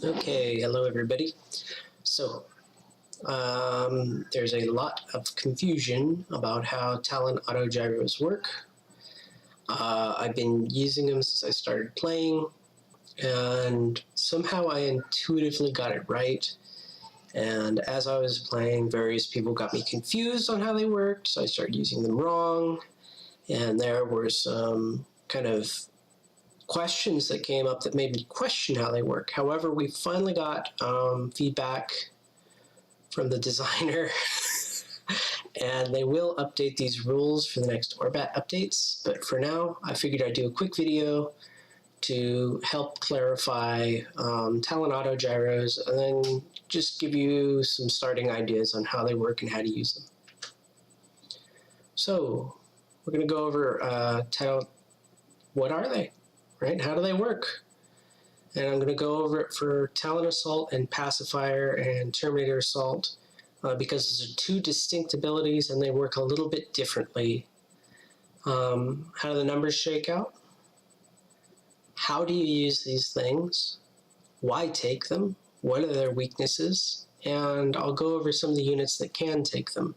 Okay, hello everybody. So, there's a lot of confusion about how Talon Autogyros work. I've been using them since I started playing, and somehow I intuitively got it right. And as I was playing, various people got me confused on how they worked, so I started using them wrong. And there were some kind of questions that came up that made me question how they work. However, we finally got feedback from the designer and they will update these rules for the next Orbat updates. But for now, I figured I'd do a quick video to help clarify Talon Autogyros and then just give you some starting ideas on how they work and how to use them. So we're going to go over what are they? Right? How do they work? And I'm going to go over it for Talon Assault and Pacifier and Terminator Assault because those are two distinct abilities and they work a little bit differently. How do the numbers shake out? How do you use these things? Why take them? What are their weaknesses? And I'll go over some of the units that can take them.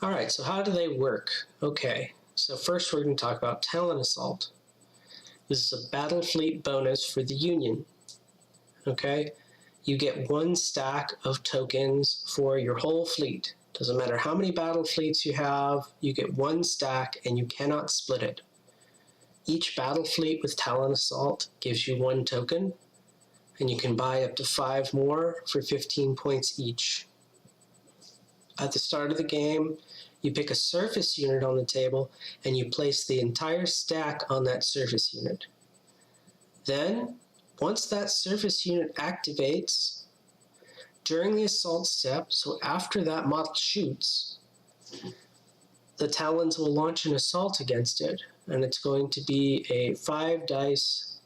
All right, so how do they work? Okay, so first we're going to talk about Talon Assault. This is a battle fleet bonus for the Union. Okay, you get one stack of tokens for your whole fleet. Doesn't matter how many battle fleets you have, you get one stack and you cannot split it. Each battle fleet with Talon Assault gives you one token, and you can buy up to 5 more for 15 points each. At the start of the game, you pick a surface unit on the table and you place the entire stack on that surface unit. Then, once that surface unit activates, during the assault step, so after that model shoots, the Talons will launch an assault against it, and it's going to be a 5 dice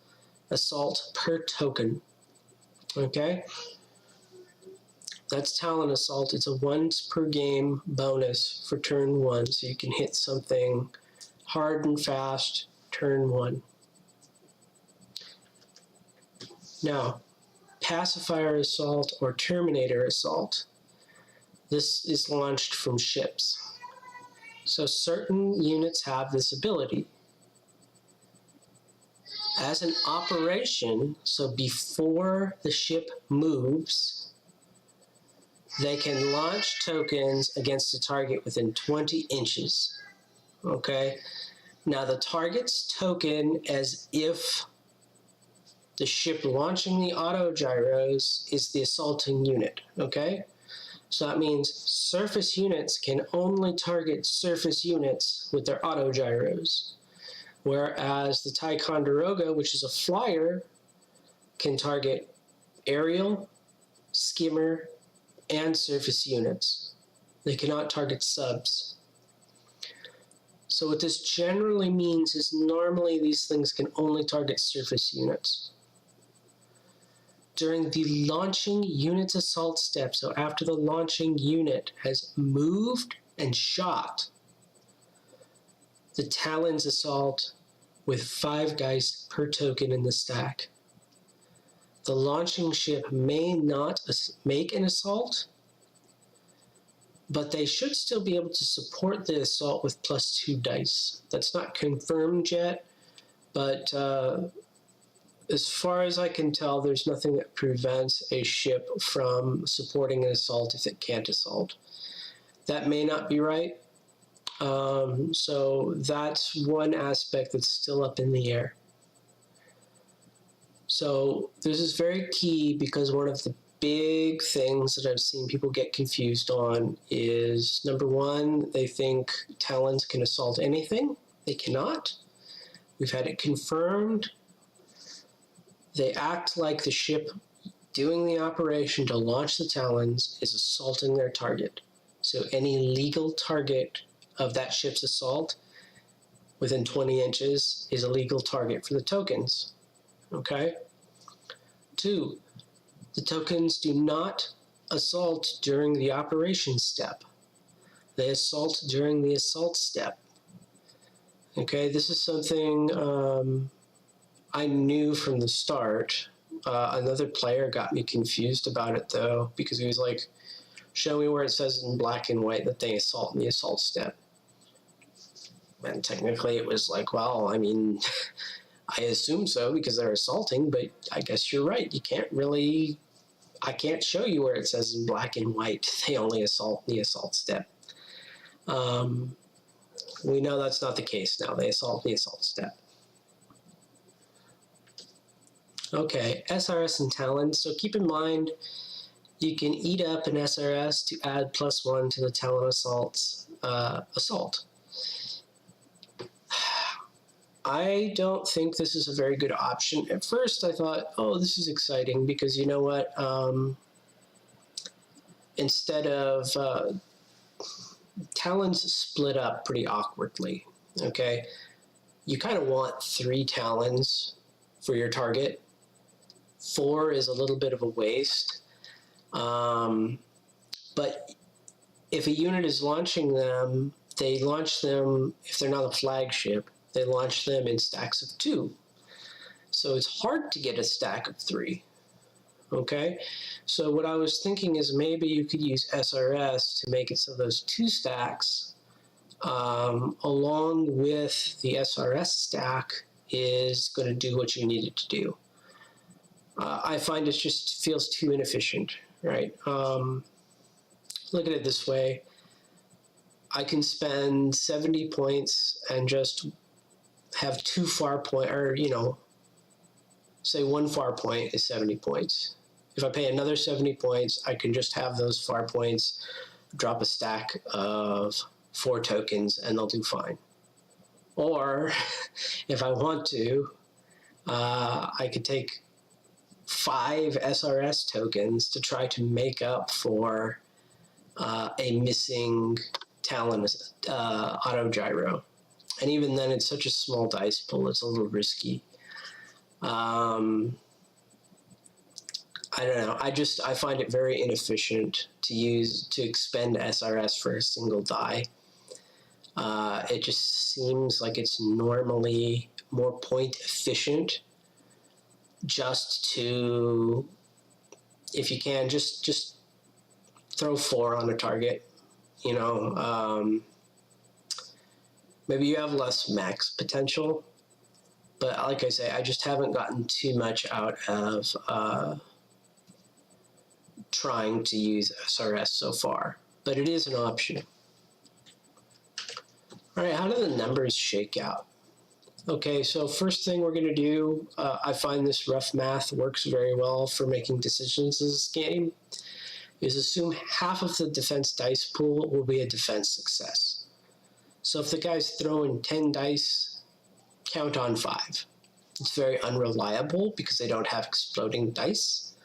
assault per token. Okay? That's Talon Assault. It's a once per game bonus for turn 1, so you can hit something hard and fast turn 1. Now, Pacifier Assault or Terminator Assault. This is launched from ships. So certain units have this ability. As an operation, so before the ship moves, they can launch tokens against a target within 20 inches. Okay? Now the target's token as if the ship launching the Autogyros is the assaulting unit. Okay? So that means surface units can only target surface units with their Autogyros. Whereas the Ticonderoga, which is a flyer, can target aerial, skimmer, and surface units. They cannot target subs. So what this generally means is normally these things can only target surface units. During the launching unit's assault step, so after the launching unit has moved and shot, the Talons assault with 5 dice per token in the stack. The launching ship may not make an assault, but they should still be able to support the assault with +2 dice. That's not confirmed yet, but as far as I can tell, there's nothing that prevents a ship from supporting an assault if it can't assault. That may not be right. So that's one aspect that's still up in the air. So this is very key because one of the big things that I've seen people get confused on is, number one, they think Talons can assault anything. They cannot. We've had it confirmed. They act like the ship doing the operation to launch the Talons is assaulting their target. So any legal target of that ship's assault within 20 inches is a legal target for the tokens. Okay? 2, the tokens do not assault during the operation step. They assault during the assault step. Okay, this is something I knew from the start, Another player got me confused about it though, because he was like, show me where it says in black and white that they assault in the assault step. And technically it was like, well, I mean, I assume so because they're assaulting, but I guess you're right. You can't really, I can't show you where it says in black and white they only assault in the assault step. We know that's not the case now. They assault in the assault step. Okay, SRS and Talon. So keep in mind, you can eat up an SRS to add +1 to the Talon Assault's assault. I don't think this is a very good option. At first, I thought, oh, this is exciting because you know what? Instead of Talons split up pretty awkwardly, okay? You kind of want 3 Talons for your target. 4 is a little bit of a waste. But if a unit is launching them, they launch them, if they're not a flagship, they launch them in stacks of 2. So it's hard to get a stack of 3. Okay? So what I was thinking is maybe you could use SRS to make it so those 2 stacks, along with the SRS stack, is going to do what you need it to do. I find it just feels too inefficient, right? Look at it this way. I can spend 70 points and just have 2 far point, or, you know, say 1 far point is 70 points. If I pay another 70 points, I can just have those far points drop a stack of 4 tokens and they'll do fine. Or if I want to, I could take 5 SRS tokens to try to make up for a missing Talon Autogyro. And even then, it's such a small dice pool, it's a little risky. I don't know. I find it very inefficient to expend SRS for a single die. It just seems like it's normally more point efficient just to, if you can, just throw 4 on a target, you know. Maybe you have less max potential, but like I say, I just haven't gotten too much out of trying to use SRS so far, but it is an option. All right, how do the numbers shake out? Okay, so first thing we're going to do, I find this rough math works very well for making decisions in this game, is assume half of the defense dice pool will be a defense success. So if the guy's throwing 10 dice, count on 5. It's very unreliable because they don't have exploding dice,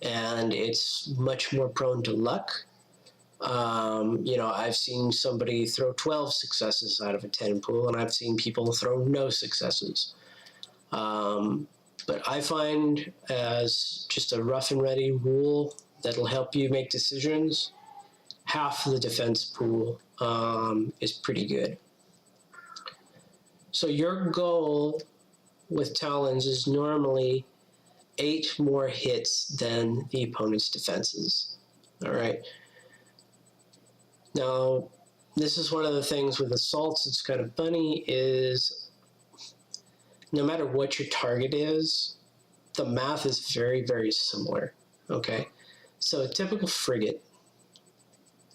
and it's much more prone to luck. You know, I've seen somebody throw 12 successes out of a 10 pool, and I've seen people throw no successes. But I find, as just a rough and ready rule that'll help you make decisions, half the defense pool is pretty good. So your goal with Talons is normally 8 more hits than the opponent's defenses. All right. Now, this is one of the things with assaults that's kind of funny is no matter what your target is, the math is very, very similar. Okay. So a typical frigate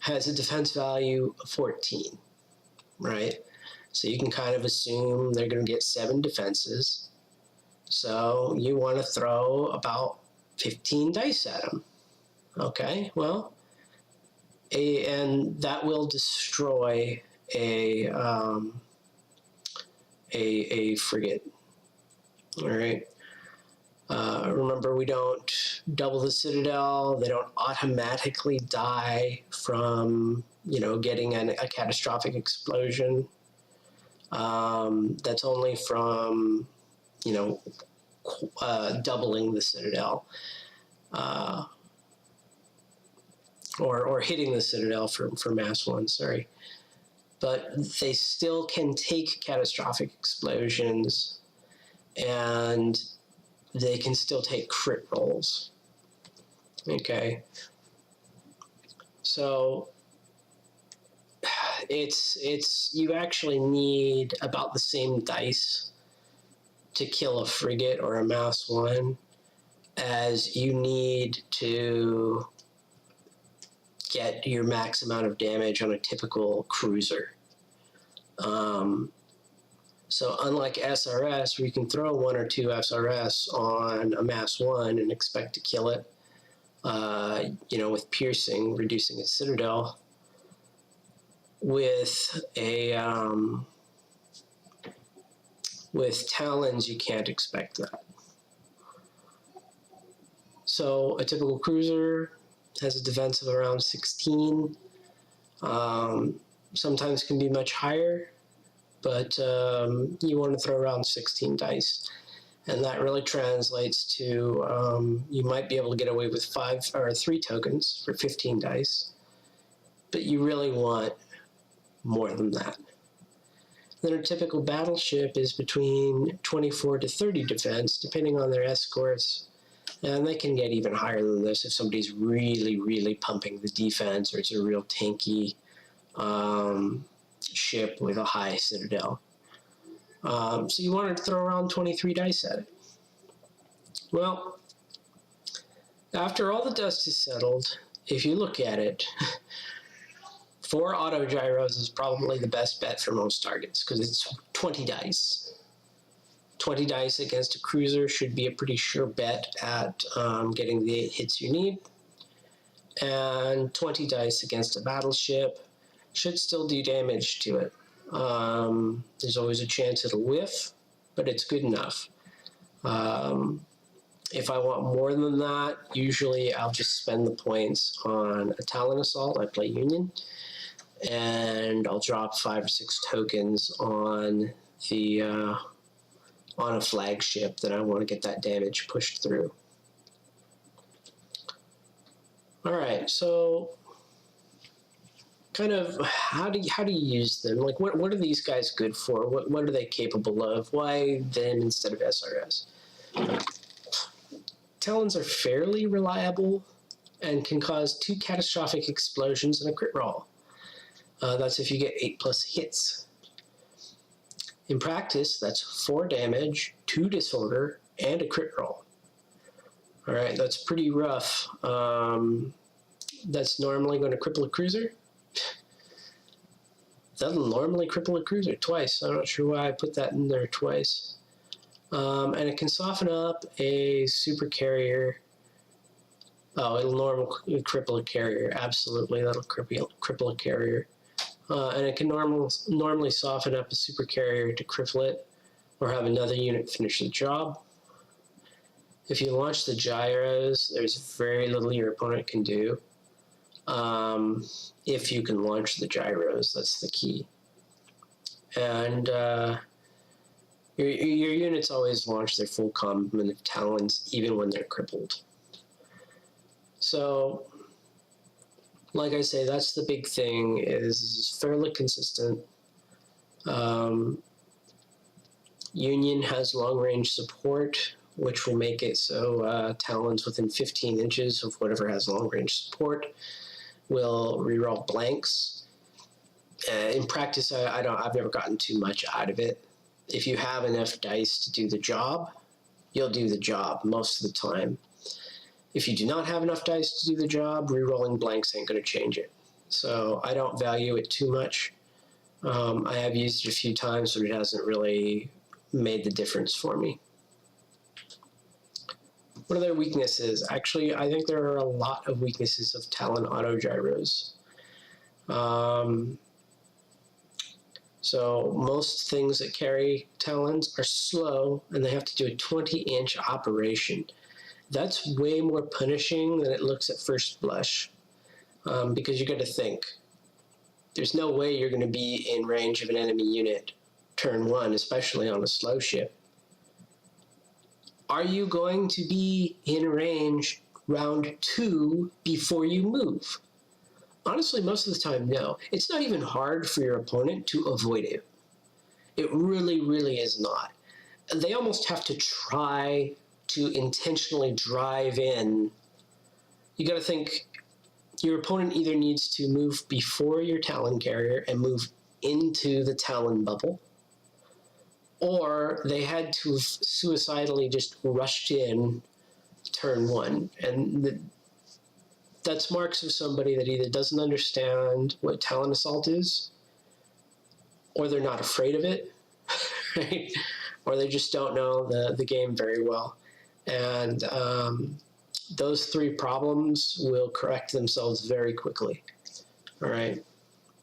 has a defense value of 14, right? So you can kind of assume they're going to get 7 defenses. So you want to throw about 15 dice at them. Okay, well, and that will destroy a frigate. All right. Remember, we don't double the Citadel. They don't automatically die from, you know, getting a catastrophic explosion. That's only from, you know, doubling the Citadel, or hitting the Citadel for mass 1, sorry. But they still can take catastrophic explosions, and they can still take crit rolls. Okay. So it's you actually need about the same dice to kill a frigate or a mass 1 as you need to get your max amount of damage on a typical cruiser. So unlike SRS, where you can throw 1 or 2 SRS on a mass 1 and expect to kill it, with piercing, reducing its citadel, with Talons, you can't expect that. So a typical cruiser has a defense of around 16. Sometimes can be much higher, but you want to throw around 16 dice. And that really translates to you might be able to get away with 5 or 3 tokens for 15 dice, but you really want more than that. Then a typical battleship is between 24 to 30 defense, depending on their escorts. And they can get even higher than this if somebody's really, really pumping the defense, or it's a real tanky ship with a high citadel. So you want to throw around 23 dice at it. Well, after all the dust is settled, if you look at it, 4 Autogyros is probably the best bet for most targets because it's 20 dice. 20 dice against a cruiser should be a pretty sure bet at getting the 8 hits you need. And 20 dice against a battleship should still do damage to it. There's always a chance it'll whiff, but it's good enough. If I want more than that, usually I'll just spend the points on a Talon Assault. I play Union. And I'll drop 5 or 6 tokens on the on a flagship that I want to get that damage pushed through. All right, so kind of how do you use them? Like, what are these guys good for? What are they capable of? Why them instead of SRS? Talons are fairly reliable and can cause 2 catastrophic explosions and a crit roll. That's if you get 8+ hits. In practice, that's 4 damage, 2 disorder, and a crit roll. All right, that's pretty rough. That's normally going to cripple a cruiser. That'll normally cripple a cruiser twice. I'm not sure why I put that in there twice. And it can soften up a super carrier. Oh, it'll normally cripple a carrier. Absolutely, that'll cripple a carrier. And it can normally soften up a super carrier to cripple it or have another unit finish the job. If you launch the gyros, there's very little your opponent can do. If you can launch the gyros, that's the key. And your units always launch their full complement of Talons, even when they're crippled. So, like I say, that's the big thing, is fairly consistent. Union has long-range support, which will make it so Talons within 15 inches of whatever has long-range support will reroll blanks. In practice, I've never gotten too much out of it. If you have enough dice to do the job, you'll do the job most of the time. If you do not have enough dice to do the job, rerolling blanks ain't going to change it. So I don't value it too much. I have used it a few times, but it hasn't really made the difference for me. What are their weaknesses? Actually, I think there are a lot of weaknesses of Talon Autogyros. So most things that carry Talons are slow, and they have to do a 20-inch operation. That's way more punishing than it looks at first blush, because you got to think. There's no way you're going to be in range of an enemy unit turn 1, especially on a slow ship. Are you going to be in range round 2 before you move? Honestly, most of the time, no. It's not even hard for your opponent to avoid it. It really, really is not. They almost have to try to intentionally drive in, you got to think your opponent either needs to move before your Talon carrier and move into the Talon bubble, or they had to have suicidally just rushed in turn one. And that's marks of somebody that either doesn't understand what Talon Assault is, or they're not afraid of it, right? Or they just don't know the game very well. And those three problems will correct themselves very quickly, all right?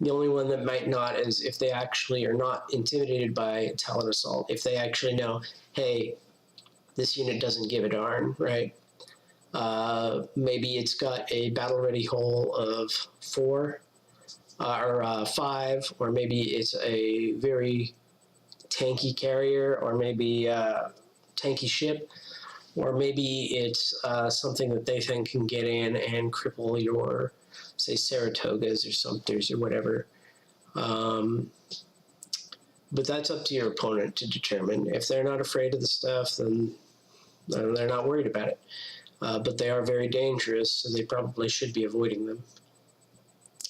The only one that might not is if they actually are not intimidated by Talon Assault, if they actually know, hey, this unit doesn't give a darn, right? Maybe it's got a battle-ready hull of 4 or 5, or maybe it's a very tanky carrier, or maybe a tanky ship, or maybe it's something that they think can get in and cripple your, say, Saratogas or Sumters or whatever. But that's up to your opponent to determine. If they're not afraid of the stuff, then they're not worried about it. But they are very dangerous, so they probably should be avoiding them.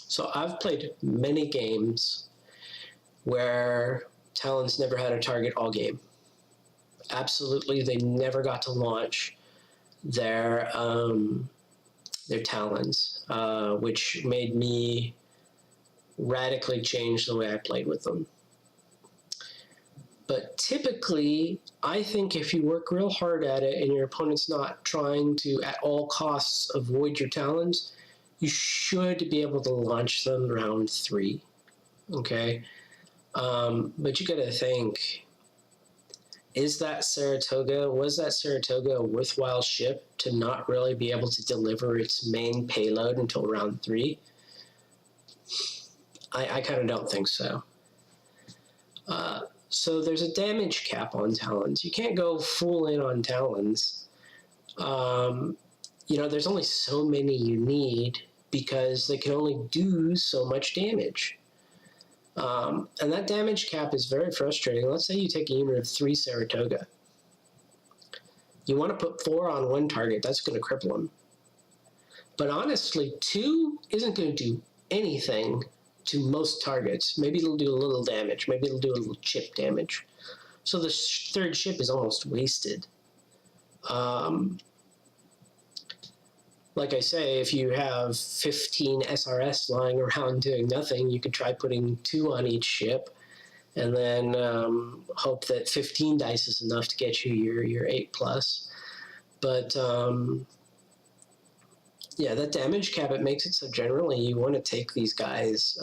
So I've played many games where Talons never had a target all game. Absolutely, they never got to launch their Talons, which made me radically change the way I played with them. But typically, I think if you work real hard at it and your opponent's not trying to, at all costs, avoid your Talons, you should be able to launch them round 3, okay? But you gotta think, was that Saratoga a worthwhile ship to not really be able to deliver its main payload until round 3? I kind of don't think so. So there's a damage cap on Talons. You can't go full in on Talons. There's only so many you need because they can only do so much damage. And that damage cap is very frustrating. Let's say you take a unit of 3 Saratoga. You want to put 4 on one target. That's going to cripple them. But honestly, 2 isn't going to do anything to most targets. Maybe it'll do a little damage. Maybe it'll do a little chip damage. So the third ship is almost wasted. Like I say, if you have 15 SRS lying around doing nothing, you could try putting 2 on each ship and then hope that 15 dice is enough to get you your 8+. But yeah, that damage cap, it makes it so generally you want to take these guys,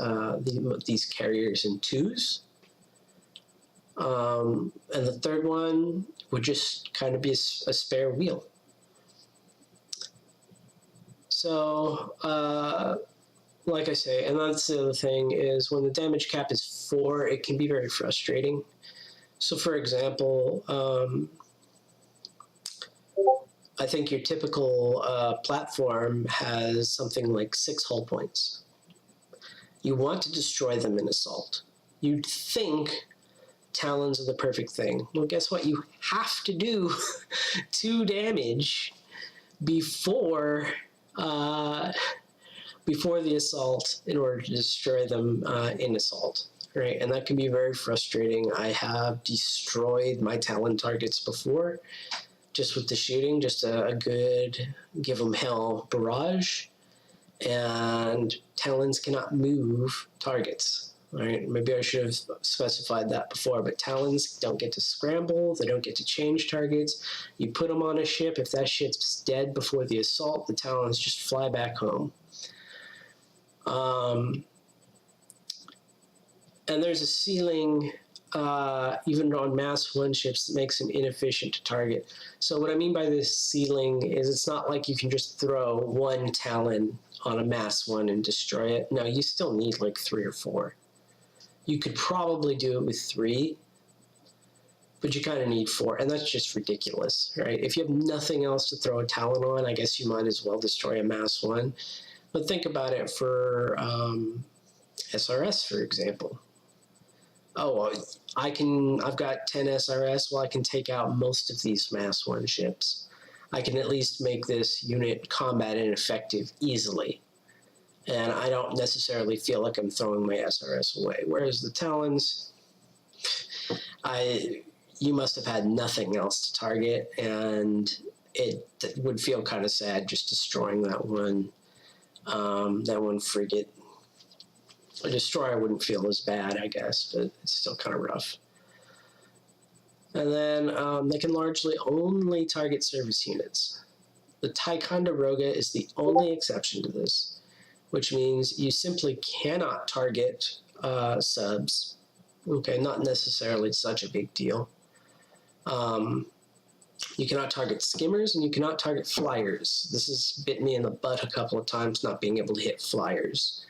these carriers in 2s. And the third one would just kind of be a spare wheel. So, like I say, and that's the other thing, is when the damage cap is 4, it can be very frustrating. So, for example, I think your typical platform has something like 6 hull points. You want to destroy them in Assault. You'd think Talons are the perfect thing. Well, guess what? You have to do 2 damage before the Assault in order to destroy them in Assault, right? And that can be very frustrating. I have destroyed my Talon targets before, just with the shooting, just a good give them hell barrage, and Talons cannot move targets, right? Maybe I should have specified that before, but Talons don't get to scramble, they don't get to change targets. You put them on a ship, if that ship's dead before the Assault, the Talons just fly back home. And there's a ceiling even on Mass 1 ships that makes them inefficient to target. So what I mean by this ceiling is it's not like you can just throw 1 Talon on a Mass 1 and destroy it. No, you still need like 3 or 4. You could probably do it with 3, but you kind of need 4, and that's just ridiculous, right? If you have nothing else to throw a Talon on, I guess you might as well destroy a Mass 1. But think about it for SRS, for example. oh, well, I've got 10 SRS, well, I can take out most of these Mass 1 ships. I can at least make this unit combat ineffective easily. And I don't necessarily feel like I'm throwing my SRS away. Whereas the Talons, you must have had nothing else to target, and it would feel kind of sad just destroying that one frigate. A destroyer wouldn't feel as bad, I guess, but it's still kind of rough. And then they can largely only target service units. The Ticonderoga is the only exception to this, which means you simply cannot target subs. Okay, not necessarily such a big deal. You cannot target skimmers, and you cannot target flyers. This has bit me in the butt a couple of times, not being able to hit flyers.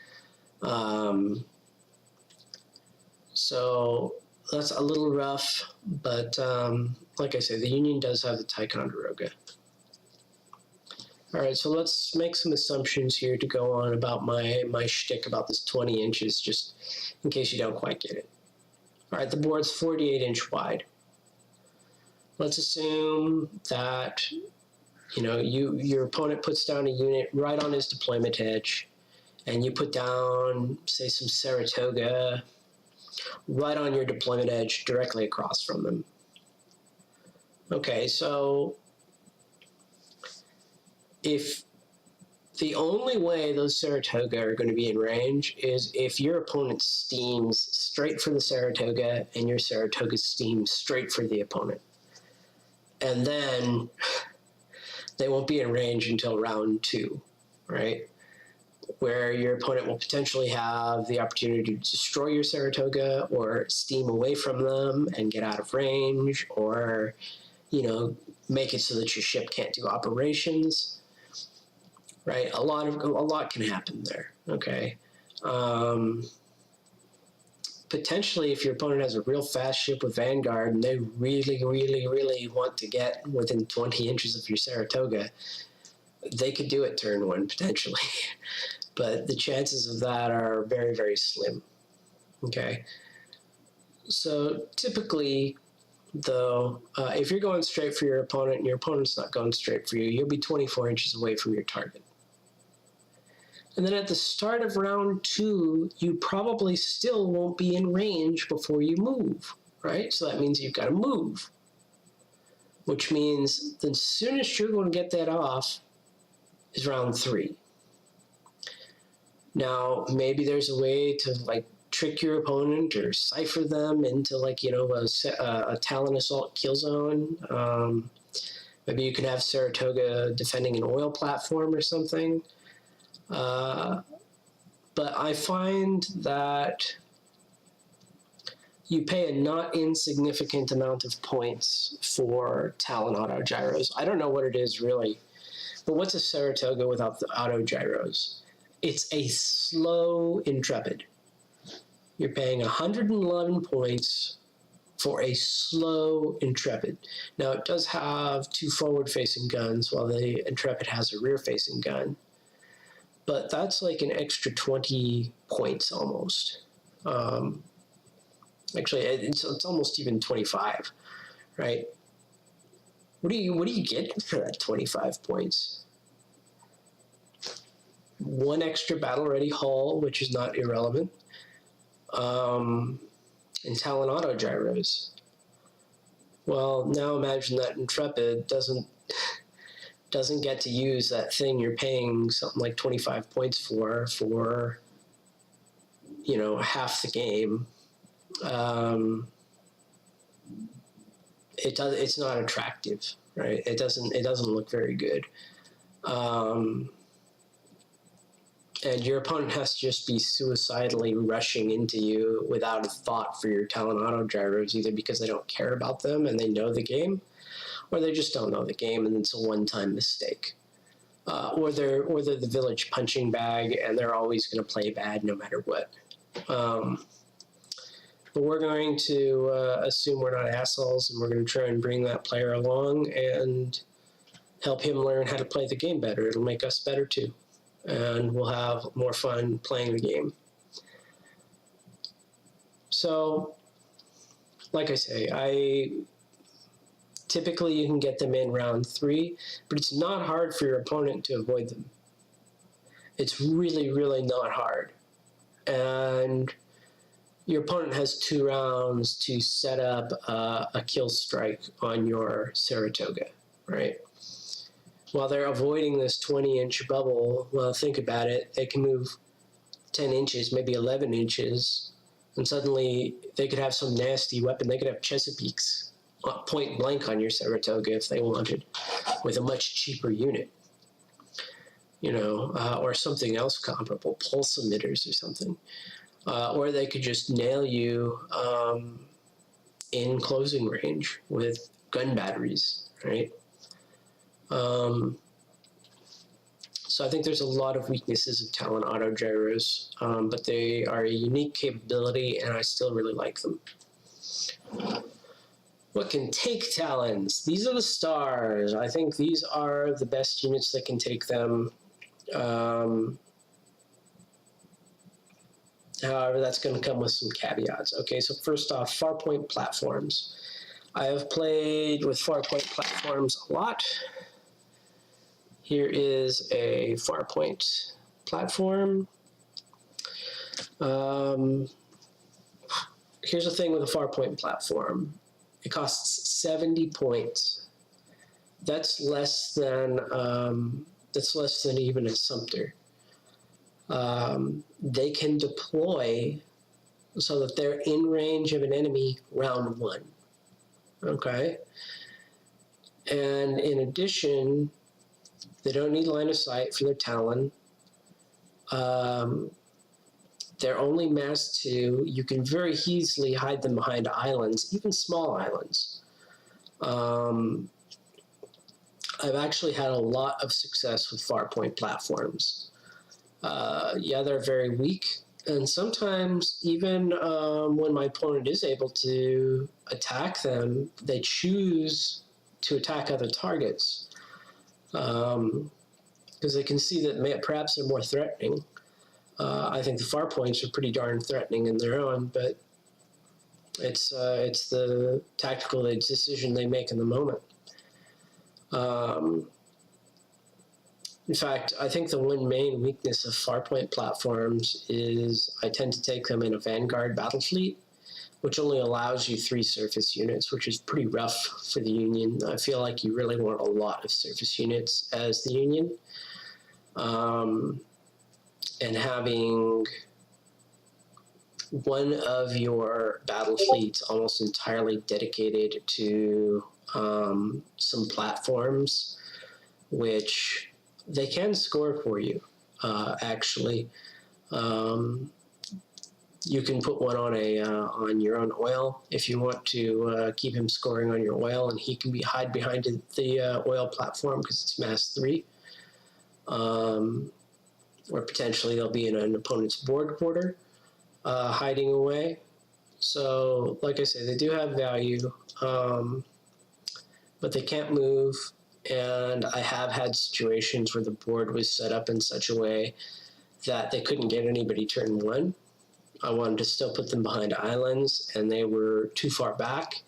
So that's a little rough, but like I say, the Union does have the Ticonderoga. All right, so let's make some assumptions here to go on about my shtick about this 20 inches, just in case you don't quite get it. All right, the board's 48 inch wide. Let's assume that your opponent puts down a unit right on his deployment edge, and you put down, say, some Saratoga right on your deployment edge directly across from them. Okay, so if the only way those Saratoga are going to be in range is if your opponent steams straight for the Saratoga and your Saratoga steams straight for the opponent. And then they won't be in range until round 2, right? Where your opponent will potentially have the opportunity to destroy your Saratoga or steam away from them and get out of range, or, make it so that your ship can't do operations, right? A lot can happen there, okay? Potentially, if your opponent has a real fast ship with Vanguard and they really, really, really want to get within 20 inches of your Saratoga, they could do it turn 1, potentially. But the chances of that are very, very slim, okay? So typically, though, if you're going straight for your opponent and your opponent's not going straight for you, you'll be 24 inches away from your target. And then at the start of round 2, you probably still won't be in range before you move, right? So that means you've got to move, which means the soonest you're going to get that off is round 3. Now, maybe there's a way to trick your opponent or cipher them into a Talon Assault kill zone. Maybe you can have Saratoga defending an oil platform or something. But I find that you pay a not insignificant amount of points for Talon Autogyros. I don't know what it is really, but what's a Saratoga without the Autogyros? It's a slow Intrepid. You're paying 111 points for a slow Intrepid. Now, it does have 2 forward-facing guns, while the Intrepid has a rear-facing gun. But that's like an extra 20 points almost. Actually, it's almost even 25, right? What do you get for that 25 points? 1 extra battle-ready hull, which is not irrelevant, and Talon Autogyros. Well, now imagine that Intrepid doesn't get to use that thing you're paying something like 25 points for half the game. It's not attractive, right? It doesn't look very good. And your opponent has to just be suicidally rushing into you without a thought for your Talon Autogyros, either because they don't care about them and they know the game, or they just don't know the game and it's a one-time mistake. Or they're the village punching bag and they're always going to play bad no matter what. But we're going to assume we're not assholes, and we're going to try and bring that player along and help him learn how to play the game better. It'll make us better too, and we'll have more fun playing the game. So like I say, typically you can get them in round 3, but it's not hard for your opponent to avoid them. It's really, really not hard. And your opponent has 2 rounds to set up a kill strike on your Saratoga, right? While they're avoiding this 20-inch bubble, well, think about it, they can move 10 inches, maybe 11 inches, and suddenly they could have some nasty weapon. They could have Chesapeakes point blank on your Saratoga if they wanted, with a much cheaper unit, you know, or something else comparable, pulse emitters or something. Or they could just nail you in closing range with gun batteries, right? So I think there's a lot of weaknesses of Talon Autogyros, but they are a unique capability, and I still really like them. What can take Talons? These are the stars. I think these are the best units that can take them. However, that's going to come with some caveats. Okay, so first off, farpoint platforms. I have played with farpoint platforms a lot. Here is a farpoint platform. Here's the thing with a farpoint platform. It costs 70 points. That's less than even a Sumter. They can deploy so that they're in range of an enemy round 1. Okay? And in addition, they don't need line of sight for their Talon. They're only mass 2. You can very easily hide them behind islands, even small islands. I've actually had a lot of success with farpoint platforms. Yeah, they're very weak, and sometimes even when my opponent is able to attack them, they choose to attack other targets because they can see that perhaps they're more threatening. I think the farpoints are pretty darn threatening in their own, but it's the tactical decision they make in the moment. In fact, I think the one main weakness of farpoint platforms is I tend to take them in a Vanguard battle fleet, which only allows you 3 surface units, which is pretty rough for the Union. I feel like you really want a lot of surface units as the Union. And having one of your battle fleets almost entirely dedicated to some platforms, which they can score for you, actually. You can put one on your own oil if you want to keep him scoring on your oil, and he can hide behind the oil platform because it's mass 3. Or potentially they'll be in an opponent's board quarter, hiding away. So, like I say, they do have value, but they can't move. And I have had situations where the board was set up in such a way that they couldn't get anybody turn 1. I wanted to still put them behind islands, and they were too far back.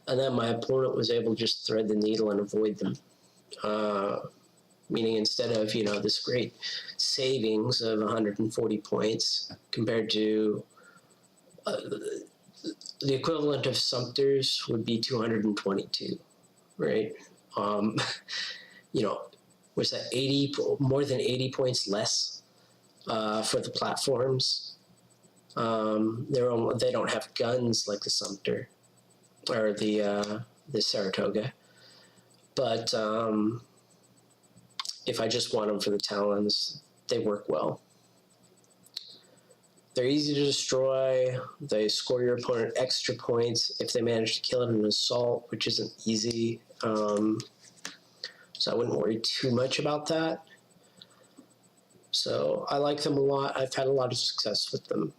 And then my opponent was able to just thread the needle and avoid them. Meaning instead of, this great savings of 140 points compared to the equivalent of Sumter's would be 222, right? Was that 80, more than 80 points less for the platforms? They don't have guns like the Sumter or the Saratoga, but if I just want them for the Talons, they work well. They're easy to destroy. They score your opponent extra points if they manage to kill it in an assault, which isn't easy. So I wouldn't worry too much about that. So I like them a lot. I've had a lot of success with them.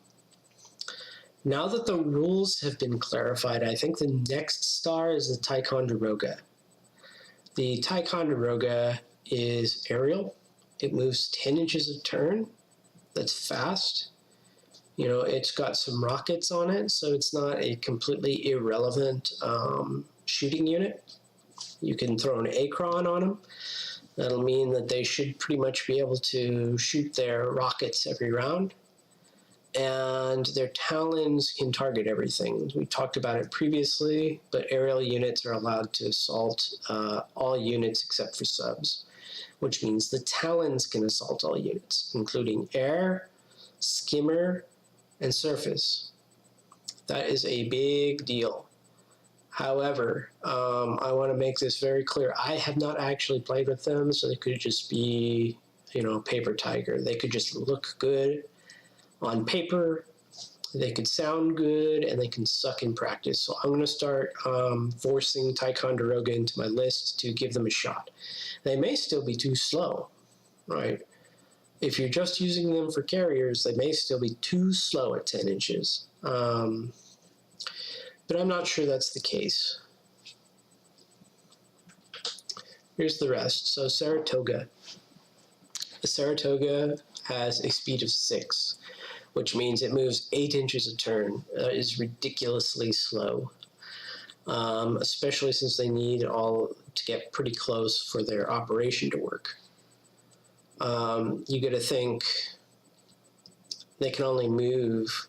Now that the rules have been clarified, I think the next star is the Ticonderoga. The Ticonderoga is aerial. It moves 10 inches a turn. That's fast. You know, it's got some rockets on it, so it's not a completely irrelevant shooting unit. You can throw an Acron on them. That'll mean that they should pretty much be able to shoot their rockets every round. And their Talons can target everything. We talked about it previously, but aerial units are allowed to assault all units except for subs, which means the Talons can assault all units, including air, skimmer, and surface. That is a big deal. However, I want to make this very clear. I have not actually played with them, so they could just be, you know, paper tiger. They could just look good on paper, they could sound good, and they can suck in practice. So I'm going to start forcing Ticonderoga into my list to give them a shot. They may still be too slow, right? If you're just using them for carriers, they may still be too slow at 10 inches. But I'm not sure that's the case. Here's the rest. So Saratoga. The Saratoga has a speed of 6, which means it moves 8 inches a turn. Is ridiculously slow, especially since they need all to get pretty close for their operation to work. You got to think they can only move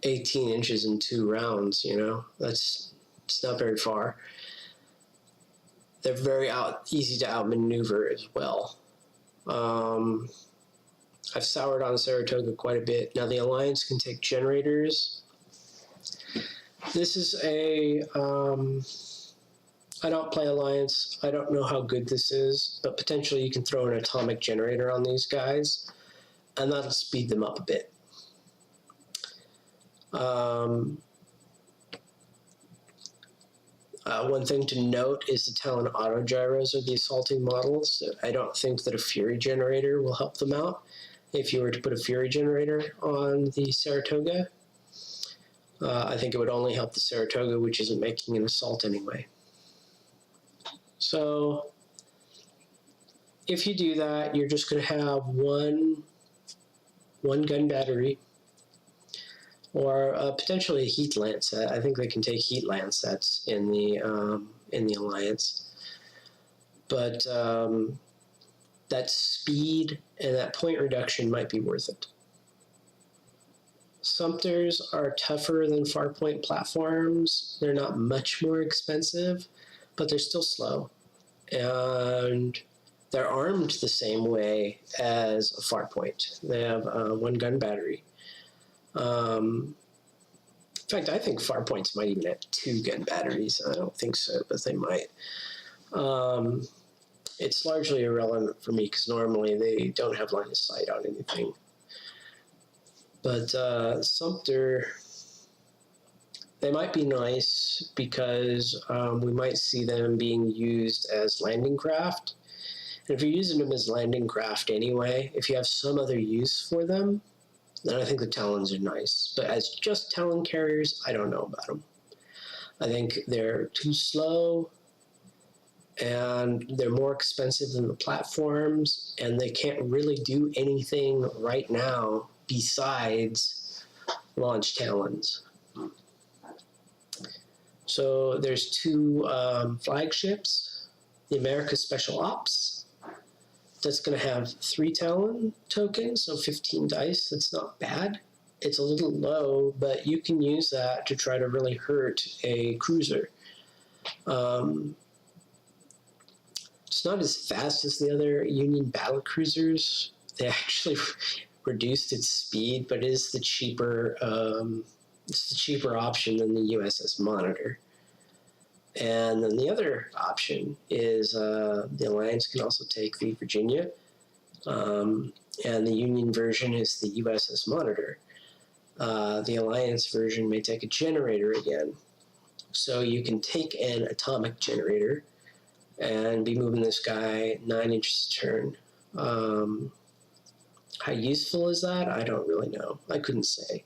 18 inches in 2 rounds. You know, it's not very far. They're very easy to outmaneuver as well. I've soured on Saratoga quite a bit. Now the Alliance can take generators. This is I don't play Alliance. I don't know how good this is, but potentially you can throw an atomic generator on these guys, and that'll speed them up a bit. One thing to note is the Talon Autogyros are the assaulting models. I don't think that a Fury generator will help them out. If you were to put a Fury generator on the Saratoga, I think it would only help the Saratoga, which isn't making an assault anyway. So if you do that, you're just going to have one gun battery, or potentially a heat lancet. I think they can take heat lancets in the Alliance, but that speed and that point reduction might be worth it. Sumpters are tougher than Farpoint platforms. They're not much more expensive, but they're still slow, and they're armed the same way as a Farpoint. They have one gun battery. In fact, I think Farpoints might even have 2 gun batteries. I don't think so, but they might. It's largely irrelevant for me because normally they don't have line of sight on anything. But Sumpter, they might be nice because we might see them being used as landing craft. And if you're using them as landing craft anyway, if you have some other use for them, then I think the Talons are nice. But as just Talon carriers, I don't know about them. I think they're too slow, and they're more expensive than the platforms, and they can't really do anything right now besides launch Talons. So there's 2 flagships. The America Special Ops, that's going to have 3 Talon tokens, so 15 dice. That's not bad. It's a little low, but you can use that to try to really hurt a cruiser. It's not as fast as the other Union battle cruisers. They actually reduced its speed, but it is the cheaper option than the USS Monitor. And then the other option is the Alliance can also take the Virginia, and the Union version is the USS Monitor. The Alliance version may take a generator again. So you can take an atomic generator and be moving this guy 9 inches a turn. How useful is that? I don't really know. I couldn't say.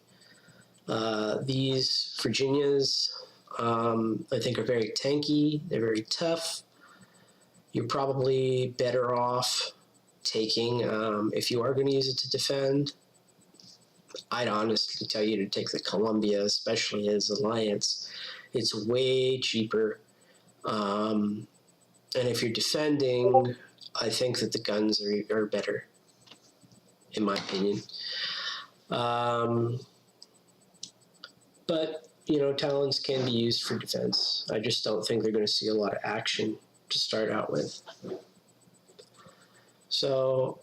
These Virginias, I think, are very tanky. They're very tough. You're probably better off taking, if you are going to use it to defend, I'd honestly tell you to take the Columbia, especially as Alliance. It's way cheaper. And if you're defending, I think that the guns are better, in my opinion. But, you know, Talons can be used for defense. I just don't think they're going to see a lot of action to start out with. So,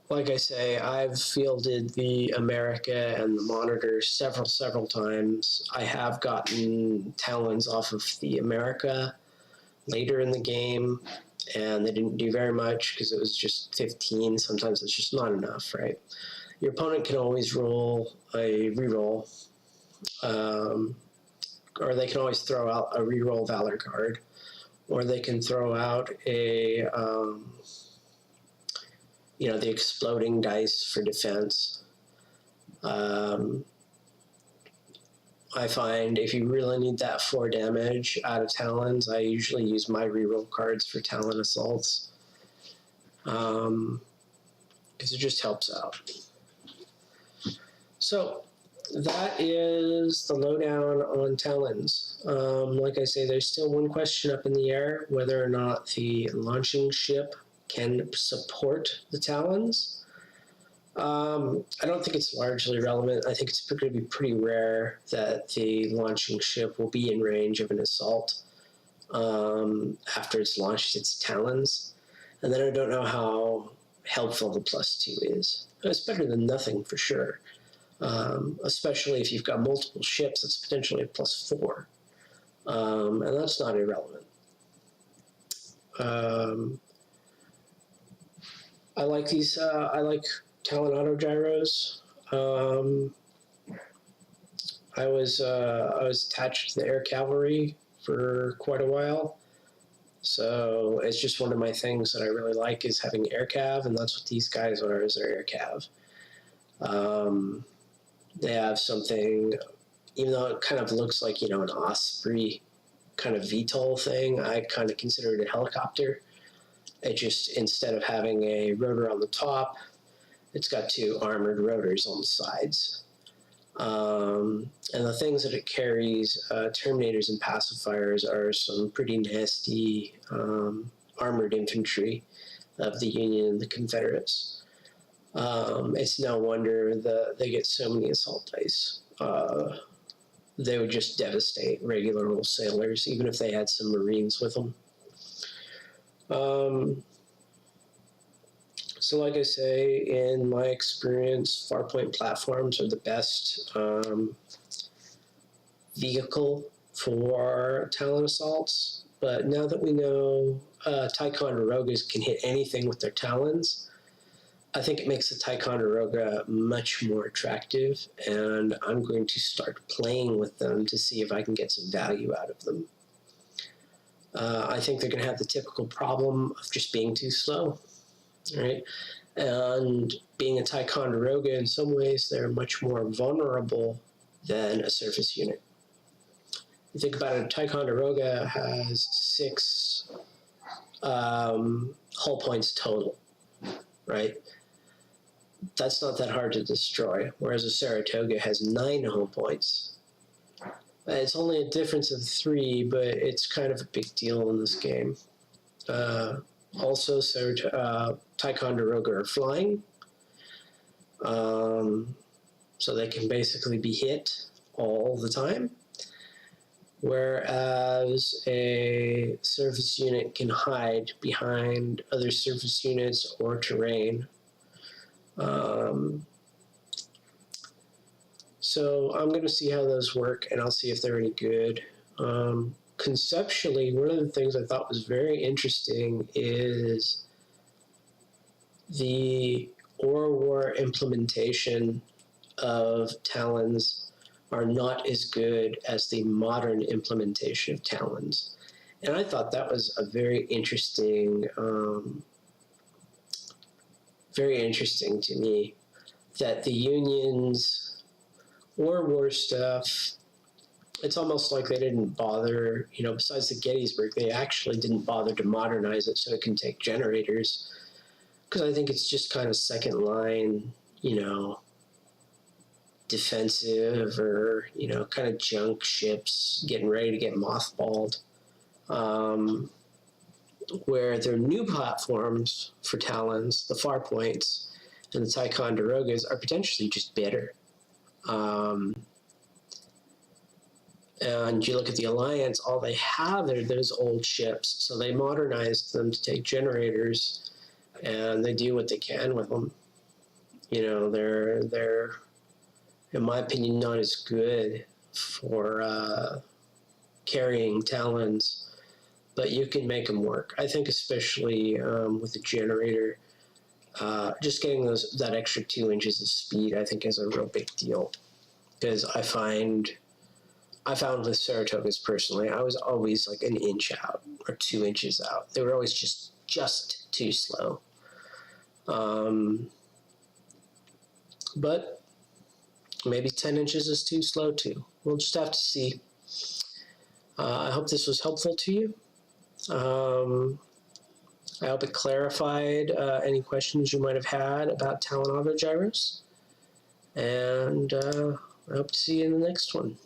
like I say, I've fielded the America and the Monitor several times. I have gotten Talons off of the America later in the game, and they didn't do very much because it was just 15. Sometimes it's just not enough, right? Your opponent can always roll a reroll, or they can always throw out a reroll Valor card, or they can throw out a you know, the exploding dice for defense. I find if you really need that 4 damage out of Talons, I usually use my reroll cards for Talon Assaults. Because it just helps out. So that is the lowdown on Talons. Like I say, there's still one question up in the air, whether or not the launching ship can support the Talons. I don't think it's largely relevant. I think it's going to be pretty rare that the launching ship will be in range of an assault after it's launched its Talons. And then I don't know how helpful the +2 is. It's better than nothing for sure, especially if you've got multiple ships. It's potentially a +4, and that's not irrelevant. I like these. I like Talon Autogyros. I was attached to the air cavalry for quite a while, so it's just one of my things that I really like is having air cav, and that's what these guys are. Is their air cav. They have something, even though it kind of looks like, you know, an Osprey kind of VTOL thing. I kind of consider it a helicopter. It just, instead of having a rotor on the top, it's got 2 armored rotors on the sides. And the things that it carries, Terminators and Pacifiers, are some pretty nasty armored infantry of the Union and the Confederates. It's no wonder that they get so many assault dice. They would just devastate regular old sailors, even if they had some Marines with them. So like I say, in my experience, Farpoint platforms are the best vehicle for Talon Assaults. But now that we know Ticonderogas can hit anything with their Talons, I think it makes the Ticonderoga much more attractive, and I'm going to start playing with them to see if I can get some value out of them. I think they're going to have the typical problem of just being too slow, right? And being a Ticonderoga, in some ways, they're much more vulnerable than a surface unit. You think about it, Ticonderoga has 6 hull points total, right? That's not that hard to destroy, whereas a Saratoga has 9 hull points. It's only a difference of 3, but it's kind of a big deal in this game. Also, Ticonderoga are flying, so they can basically be hit all the time, whereas a surface unit can hide behind other surface units or terrain. So I'm going to see how those work, and I'll see if they're any good. Conceptually, one of the things I thought was very interesting is the war implementation of Talons are not as good as the modern implementation of Talons. And I thought that was a very interesting to me, that the Union's war stuff, it's almost like they didn't bother, you know, besides the Gettysburg, they actually didn't bother to modernize it so it can take generators. Because I think it's just kind of second line, you know, defensive or, you know, kind of junk ships getting ready to get mothballed. Where their new platforms for Talons, the Farpoints and the Ticonderogas, are potentially just better. And you look at the Alliance, all they have are those old ships. So they modernized them to take generators, and they do what they can with them. You know, they're in my opinion, not as good for carrying Talons, but you can make them work. I think especially with the generator, just getting that extra 2 inches of speed, I think, is a real big deal. Because I found with Saratogas personally, I was always like an inch out or 2 inches out. They were always just too slow. But maybe 10 inches is too slow too. We'll just have to see. I hope this was helpful to you. I hope it clarified any questions you might have had about Talon Autogyros. And I hope to see you in the next one.